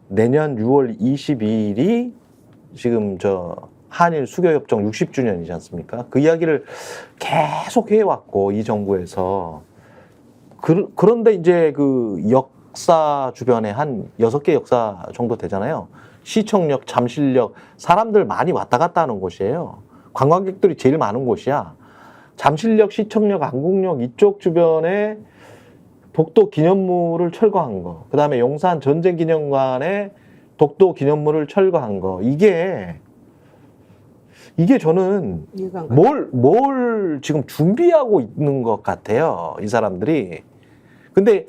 내년 6월 22일이 지금 저 한일 수교협정 60주년이지 않습니까? 그 이야기를 계속 해왔고 이 정부에서 그런데 이제 그 역사 주변에 한 6개 역사 정도 되잖아요. 시청역, 잠실역, 사람들 많이 왔다 갔다 하는 곳이에요. 관광객들이 제일 많은 곳이야. 잠실역, 시청역, 안국역 이쪽 주변에 독도 기념물을 철거한 거, 그 다음에 용산 전쟁기념관에 독도 기념물을 철거한 거, 이게 저는 뭘 지금 준비하고 있는 것 같아요, 이 사람들이. 근데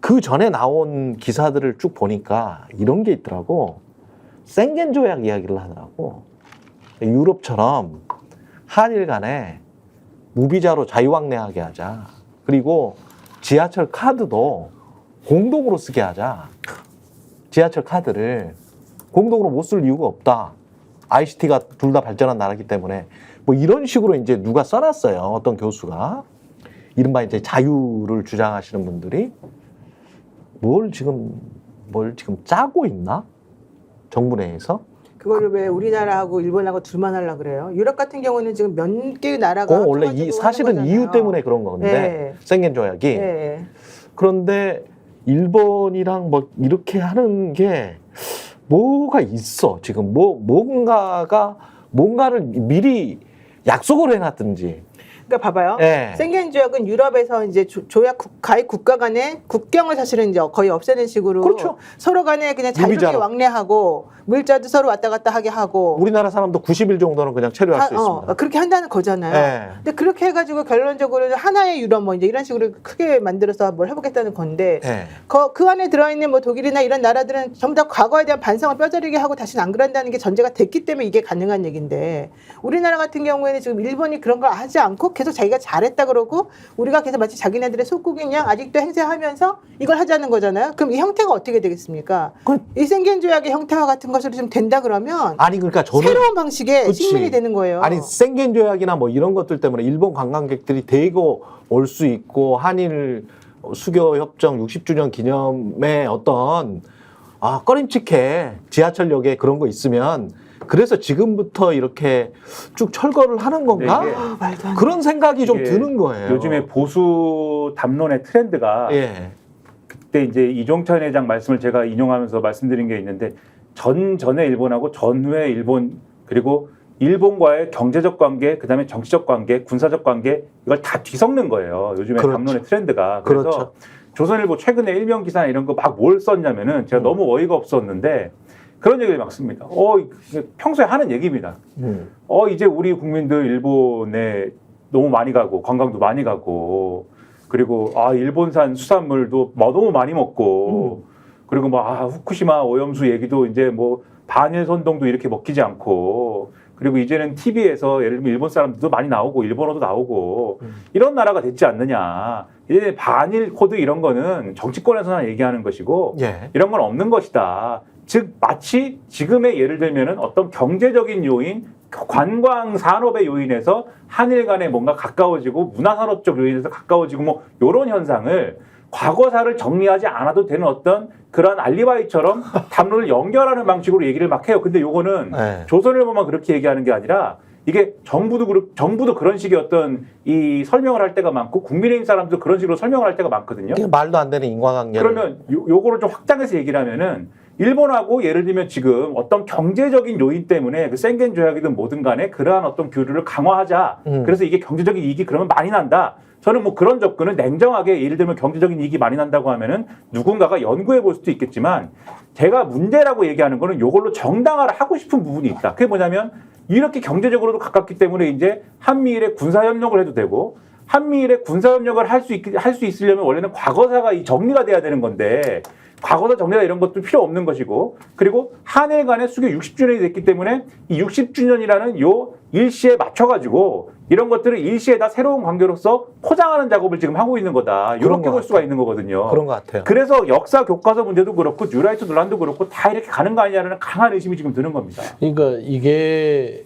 그 전에 나온 기사들을 쭉 보니까 이런 게 있더라고. 생겐 조약 이야기를 하더라고. 유럽처럼 한일 간에 무비자로 자유왕래하게 하자. 그리고 지하철 카드도 공동으로 쓰게 하자. 지하철 카드를 공동으로 못 쓸 이유가 없다. ICT가 둘 다 발전한 나라이기 때문에 뭐 이런 식으로 이제 누가 써놨어요. 어떤 교수가. 이른바 이제 자유를 주장하시는 분들이 뭘 지금 짜고 있나? 정부 내에서? 그거를 왜 우리나라하고 일본하고 둘만 하려고 그래요? 유럽 같은 경우는 지금 몇 개의 나라가 원래 사실은 이유 때문에 그런 건데 네. 생겐 조약이. 네. 그런데 일본이랑 뭐 이렇게 하는 게 뭐가 있어 지금 뭔가를 미리 약속을 해놨든지. 그러니까 봐봐요. 네. 생겐 조약은 유럽에서 이제 조약 가입 국가 간의 국경을 사실은 이제 거의 없애는 식으로 그렇죠. 서로 간에 그냥 자유롭게 왕래하고 물자도 서로 왔다 갔다 하게 하고 우리나라 사람도 90일 정도는 그냥 체류할 수 있습니다. 그렇게 한다는 거잖아요. 네. 근데 그렇게 해가지고 결론적으로는 하나의 유럽 뭐 이제 이런 식으로 크게 만들어서 뭘 해보겠다는 건데 네. 그 안에 들어있는 뭐 독일이나 이런 나라들은 전부 다 과거에 대한 반성을 뼈저리게 하고 다시는 안 그런다는 게 전제가 됐기 때문에 이게 가능한 얘기인데 우리나라 같은 경우에는 지금 일본이 그런 걸 하지 않고 계속 자기가 잘했다 그러고 우리가 계속 마치 자기네들의 속국인 양 아직도 행세하면서 이걸 하자는 거잖아요. 그럼 이 형태가 어떻게 되겠습니까? 이 생겐 조약의 형태와 같은 것으로 좀 된다 그러면 아니 그러니까 저는 새로운 방식의 식민이 되는 거예요. 아니 생겐 조약이나 뭐 이런 것들 때문에 일본 관광객들이 대거 올 수 있고 한일 수교 협정 60주년 기념에 어떤 꺼림칙해 지하철역에 그런 거 있으면 그래서 지금부터 이렇게 쭉 철거를 하는 건가? 말도 안 돼. 그런 생각이 좀 드는 거예요. 요즘에 보수 담론의 트렌드가 예. 그때 이제 이종찬 회장 말씀을 제가 인용하면서 말씀드린 게 있는데 전에 일본하고 전후에 일본 그리고 일본과의 경제적 관계, 그다음에 정치적 관계, 군사적 관계 이걸 다 뒤섞는 거예요. 요즘에 그렇죠. 담론의 트렌드가. 그래서 그렇죠. 조선일보 최근에 일면 기사나 이런 거 막 뭘 썼냐면은 제가 너무 어이가 없었는데 그런 얘기를 막 씁니다. 평소에 하는 얘기입니다. 이제 우리 국민들 일본에 너무 많이 가고 관광도 많이 가고 그리고 일본산 수산물도 너무 많이 먹고 그리고 후쿠시마 오염수 얘기도 이제 뭐 반일 선동도 이렇게 먹히지 않고 그리고 이제는 TV에서 예를 들면 일본 사람들도 많이 나오고 일본어도 나오고 이런 나라가 됐지 않느냐. 이제 반일 코드 이런 거는 정치권에서나 얘기하는 것이고 예. 이런 건 없는 것이다. 즉 마치 지금의 예를 들면은 어떤 경제적인 요인, 관광 산업의 요인에서 한일 간에 뭔가 가까워지고 문화산업적 요인에서 가까워지고 뭐 이런 현상을 과거사를 정리하지 않아도 되는 어떤 그런 알리바이처럼 담론을 연결하는 방식으로 얘기를 막 해요. 근데 요거는 네. 조선일보만 그렇게 얘기하는 게 아니라 이게 정부도 그런 식의 어떤 이 설명을 할 때가 많고 국민의힘 사람도 그런 식으로 설명을 할 때가 많거든요. 말도 안 되는 인과관계를. 그러면 요거를 좀 확장해서 얘기를 하면은 일본하고 예를 들면 지금 어떤 경제적인 요인 때문에 그 생겐 조약이든 뭐든 간에 그러한 어떤 교류를 강화하자. 그래서 이게 경제적인 이익이 그러면 많이 난다. 저는 뭐 그런 접근은 냉정하게 예를 들면 경제적인 이익이 많이 난다고 하면은 누군가가 연구해 볼 수도 있겠지만 제가 문제라고 얘기하는 거는 요걸로 정당화를 하고 싶은 부분이 있다. 그게 뭐냐면 이렇게 경제적으로도 가깝기 때문에 이제 한미일의 군사협력을 해도 되고 한미일의 군사협력을 할 수 있으려면 원래는 과거사가 정리가 돼야 되는 건데 과거사 정리가 이런 것도 필요 없는 것이고 그리고 한일 간의 수교 60주년이 됐기 때문에 이 60주년이라는 요 일시에 맞춰가지고 이런 것들을 일시에다 새로운 관계로서 포장하는 작업을 지금 하고 있는 거다. 이렇게 볼 수가 있는 거거든요. 그런 것 같아요. 그래서 역사 교과서 문제도 그렇고 뉴라이트 논란도 그렇고 다 이렇게 가는 거 아니냐는 강한 의심이 지금 드는 겁니다. 그러니까 이게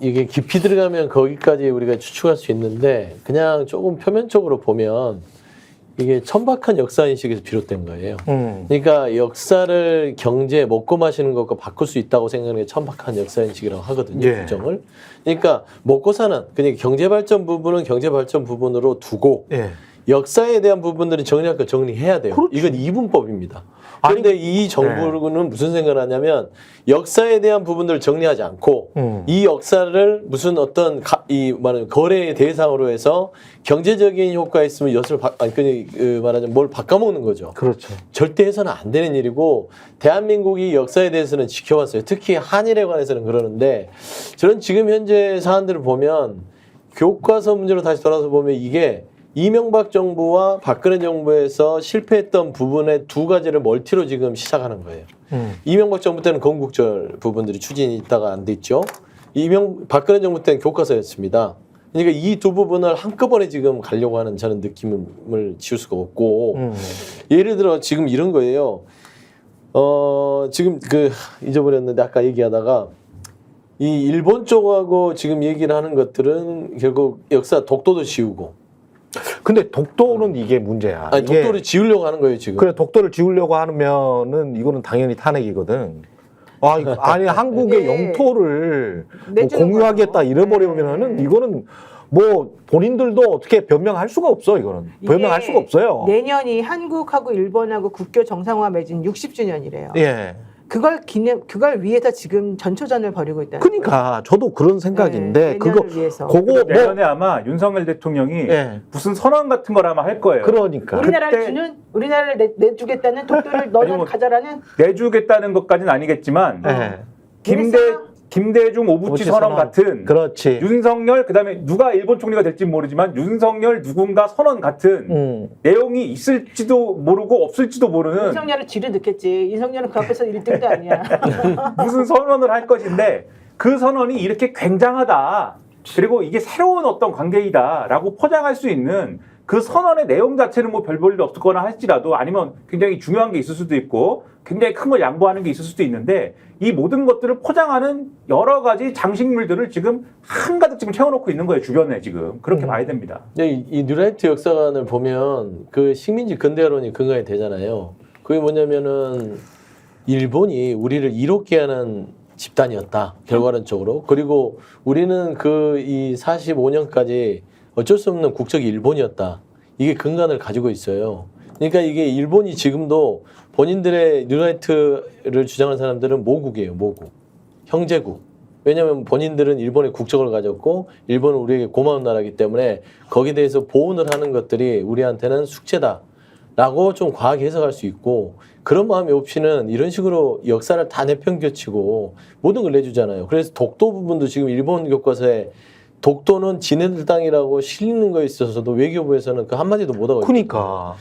깊이 들어가면 거기까지 우리가 추측할 수 있는데 그냥 조금 표면적으로 보면 이게 천박한 역사인식에서 비롯된 거예요. 그러니까 역사를 경제 먹고 마시는 것과 바꿀 수 있다고 생각하는 게 천박한 역사인식이라고 하거든요. 예. 규정을. 그러니까 먹고 사는 그러니까 경제발전 부분은 경제발전 부분으로 두고 예. 역사에 대한 부분들은 정리할 거 정리해야 돼요. 그렇죠. 이건 이분법입니다. 그런데 이 정부는 무슨 생각을 하냐면 역사에 대한 부분들을 정리하지 않고 이 역사를 무슨 어떤 말하는 거래의 대상으로 해서 경제적인 효과 있으면 엿을 말하자면 뭘 바꿔먹는 거죠. 그렇죠. 절대 해서는 안 되는 일이고 대한민국이 역사에 대해서는 지켜왔어요. 특히 한일에 관해서는 그러는데 저는 지금 현재 사안들을 보면 교과서 문제로 다시 돌아서 보면 이게 이명박 정부와 박근혜 정부에서 실패했던 부분의 두 가지를 멀티로 지금 시작하는 거예요. 이명박 정부 때는 건국절 부분들이 추진이 있다가 안 됐죠. 박근혜 정부 때는 교과서였습니다. 그러니까 이 두 부분을 한꺼번에 지금 가려고 하는 저는 느낌을 지울 수가 없고 예를 들어 지금 이런 거예요. 지금 잊어버렸는데 아까 얘기하다가 이 일본 쪽하고 지금 얘기를 하는 것들은 결국 역사 독도도 지우고 근데 독도는 이게 문제야. 아니, 독도를 지우려고 하는 거예요, 지금. 그래, 독도를 지우려고 하면은 이거는 당연히 탄핵이거든. 아니 한국의 예. 영토를 뭐 내주는 공유하겠다 거죠. 이래버리면은 이거는 뭐 본인들도 어떻게 변명할 수가 없어. 이거는 변명할 수가 없어요. 내년이 한국하고 일본하고 국교 정상화 맺은 60주년이래요. 예. 그걸 위해서 지금 전초전을 벌이고 있다는 그러니까 저도 그런 생각인데 네, 그거 내년을 위해서. 그거 뭐 내년에 아마 윤석열 대통령이 예. 무슨 선언 같은 걸 아마 할 거예요. 그러니까 우리나라를 내주겠다는 독도를 너는 아니, 뭐, 가져라는 내주겠다는 것까지는 아니겠지만 예. 김대중 오부치 선언 같은 그렇지. 윤석열 그다음에 누가 일본 총리가 될지 모르지만 윤석열 누군가 선언 같은 내용이 있을지도 모르고 없을지도 모르는 윤석열은 쥐를 넣겠지. 윤석열은 그 앞에서 1등도 아니야. 무슨 선언을 할 것인데 그 선언이 이렇게 굉장하다. 그리고 이게 새로운 어떤 관계이다라고 포장할 수 있는 그 선언의 내용 자체는 뭐 별 볼일 없거나 할지라도 아니면 굉장히 중요한 게 있을 수도 있고 굉장히 큰 걸 양보하는 게 있을 수도 있는데 이 모든 것들을 포장하는 여러 가지 장식물들을 지금 한가득 지금 채워놓고 있는 거예요. 주변에 지금. 그렇게 봐야 됩니다. 이 뉴라이트 역사관을 보면 그 식민지 근대화론이 근거가 되잖아요. 그게 뭐냐면은 일본이 우리를 이롭게 하는 집단이었다. 결과론적으로. 그리고 우리는 이 45년까지 어쩔 수 없는 국적이 일본이었다. 이게 근간을 가지고 있어요. 그러니까 이게 일본이 지금도 본인들의 뉴라이트를 주장하는 사람들은 모국이에요. 모국. 형제국. 왜냐하면 본인들은 일본의 국적을 가졌고 일본은 우리에게 고마운 나라이기 때문에 거기에 대해서 보온을 하는 것들이 우리한테는 숙제다라고 좀 과하게 해석할 수 있고 그런 마음이 없이는 이런 식으로 역사를 다 내팽겨치고 모든 걸 내주잖아요. 그래서 독도 부분도 지금 일본 교과서에 독도는 지네들 땅이라고 실리는 거에 있어서도 외교부에서는 그 한마디도 못하고 그러니까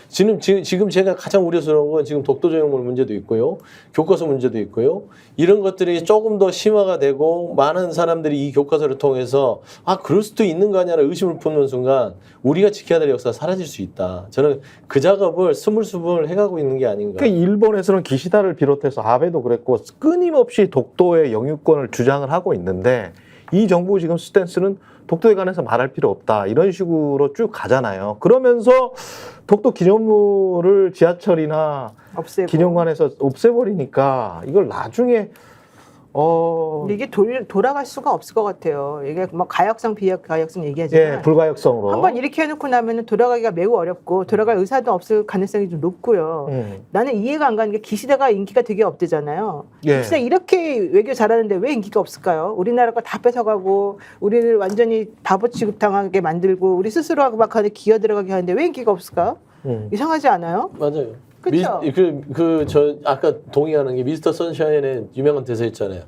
지금 제가 가장 우려스러운 건 지금 독도 조형물 문제도 있고요. 교과서 문제도 있고요. 이런 것들이 조금 더 심화가 되고 많은 사람들이 이 교과서를 통해서 그럴 수도 있는 거 아니야라는 의심을 품는 순간 우리가 지켜야 될 역사가 사라질 수 있다. 저는 그 작업을 스물스물 해가고 있는 게 아닌가. 그러니까 일본에서는 기시다를 비롯해서 아베도 그랬고 끊임없이 독도의 영유권을 주장을 하고 있는데 이 정부 지금 스탠스는 독도에 관해서 말할 필요 없다. 이런 식으로 쭉 가잖아요. 그러면서 독도 기념물을 지하철이나 없애고. 기념관에서 없애버리니까 이걸 나중에 근데 이게 돌아갈 수가 없을 것 같아요. 이게 뭐 가역성 비가역성 얘기하지만 예, 불가역성으로 한번 이렇게 해놓고 나면은 돌아가기가 매우 어렵고 돌아갈 의사도 없을 가능성이 좀 높고요. 나는 이해가 안 가는 게 기시다가 인기가 되게 없대잖아요. 예. 기시다 이렇게 외교 잘하는데 왜 인기가 없을까요? 우리나라 거 다 뺏어가고 우리를 완전히 바보 취급당하게 만들고 우리 스스로하고 막 하는 기어 들어가게 하는데 왜 인기가 없을까? 이상하지 않아요? 맞아요. 그쵸? 저 아까 동의하는 게 미스터 선샤인의 유명한 대사 있잖아요.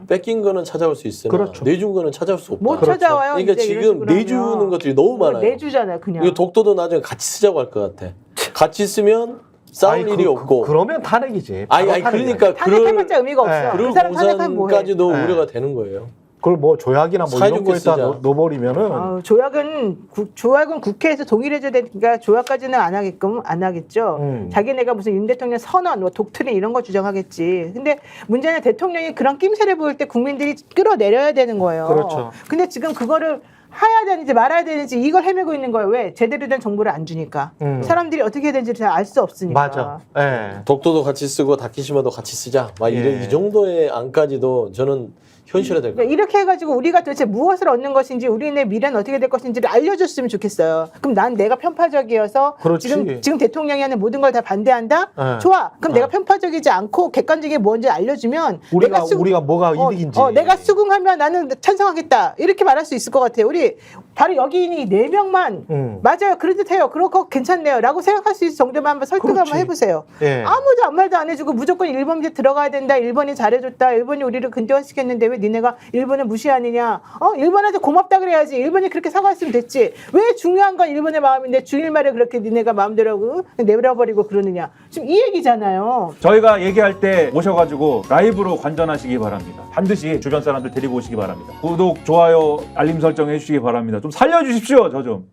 뺏긴 거는 찾아올 수 있으나 그렇죠. 내준 거는 찾아올 수 없다. 못 찾아와요. 그러니까 이제 이런 지금 식으로 내주는 하면. 것들이 너무 많아요. 내주잖아요, 그냥. 이거 독도도 나중에 같이 쓰자고 할 것 같아. 같이 쓰면 싸울 일이 없고. 그러면 탄핵이지. 아니 탄핵이지. 그러니까 탄핵해봤자 의미가 없어. 네. 그럴 그 사람 탄핵하면 뭐해? 공산까지도 네. 우려가 되는 거예요. 그걸 뭐 조약이나 뭐 이런 사이좋게 거에다 쓰자. 넣어버리면은 조약은 국회에서 동의해줘야 되니까 조약까지는 안 하겠죠. 자기네가 무슨 윤 대통령 선언, 뭐 독트린 이런 거 주장하겠지. 근데 문제는 대통령이 그런 낌새를 보일 때 국민들이 끌어내려야 되는 거예요. 그렇죠. 근데 지금 그거를 해야 되는지 말아야 되는지 이걸 헤매고 있는 거예요. 왜? 제대로 된 정보를 안 주니까. 사람들이 어떻게 해야 되는지 잘 알 수 없으니까. 맞아. 예. 독도도 같이 쓰고 다키시마도 같이 쓰자. 막 예. 이 정도의 안까지도 저는 현실화될 것 그러니까 이렇게 해가지고 우리가 도대체 무엇을 얻는 것인지 우리네 미래는 어떻게 될 것인지를 알려줬으면 좋겠어요. 그럼 난 내가 편파적이어서 그렇지. 지금 대통령이 하는 모든 걸 다 반대한다? 네. 좋아. 그럼 내가 편파적이지 않고 객관적인 뭔지 알려주면 우리가 뭐가 이득인지. 내가 수긍하면 나는 찬성하겠다. 이렇게 말할 수 있을 것 같아요. 우리 바로 여기인이 4명만 맞아요. 그럴듯해요. 그렇고 괜찮네요. 라고 생각할 수 있을 정도만 한번 설득 그렇지. 한번 해보세요. 예. 아무도 아무 말도 안 해주고 무조건 일본 밑에 들어가야 된다. 일본이 잘해줬다. 일본이 우리를 근대화시켰는데 왜 니네가 일본을 무시하느냐. 일본한테 고맙다 그래야지. 일본이 그렇게 사과했으면 됐지. 왜 중요한 건 일본의 마음인데 주일 말에 그렇게 니네가 마음대로 하고 내버려버리고 그러느냐. 지금 이 얘기잖아요. 저희가 얘기할 때 오셔가지고 라이브로 관전하시기 바랍니다. 반드시 주변 사람들 데리고 오시기 바랍니다. 구독, 좋아요, 알림 설정 해주시기 바랍니다. 좀 살려주십시오, 저 좀.